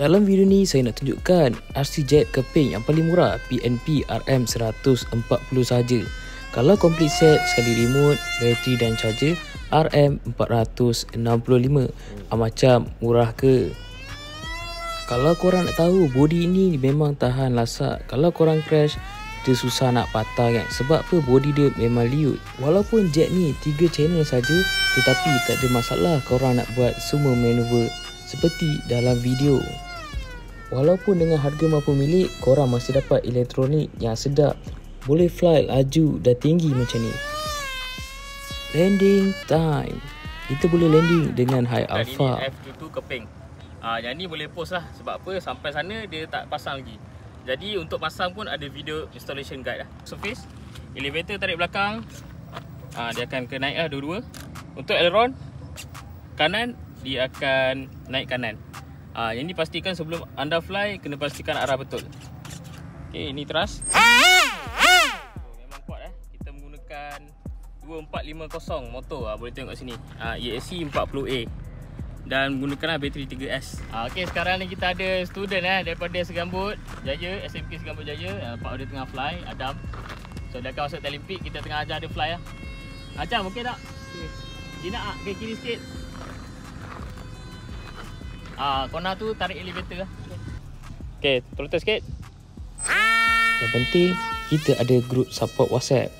Dalam video ni saya nak tunjukkan RC jet keping yang paling murah, PNP RM140 saja. Kalau complete set sekali remote, bateri dan charger RM465. Macam murah ke? Kalau korang nak tahu, body ini memang tahan lasak. Kalau korang crash, dia susah nak patah kan. Sebab apa? Body dia memang liut. Walaupun jet ni 3 channel saja, tetapi tak ada masalah korang nak buat semua maneuver seperti dalam video. Walaupun dengan harga mampu milik, korang masih dapat elektronik yang sedap. Boleh fly laju dan tinggi macam ni. Landing time. Kita boleh landing dengan high alpha. Ini F22 keping. Yang ni boleh post lah. Sebab apa? Sampai sana dia tak pasang lagi. Jadi untuk pasang pun ada video installation guide lah. Surface, elevator tarik belakang. Dia akan ke naik lah dua-dua. Untuk aileron kanan, dia akan naik kanan. Yang ni pastikan sebelum anda fly, kena pastikan arah betul. Okay, ini thrust. Memang kuat Kita menggunakan 2450 motor. Boleh tengok sini. ESC 40A. Dan menggunakan bateri 3S. Okay, sekarang ni kita ada student daripada Segambut Jaya, SMK Segambut Jaya. Pak dia tengah fly, Adam. So dia akan masuk Olimpik, kita tengah ajar dia fly lah. Macam okey tak? Gina ke kiri sikit. Corner tu tarik elevator lah. Okay, throttle sikit. Yang penting kita ada group support WhatsApp.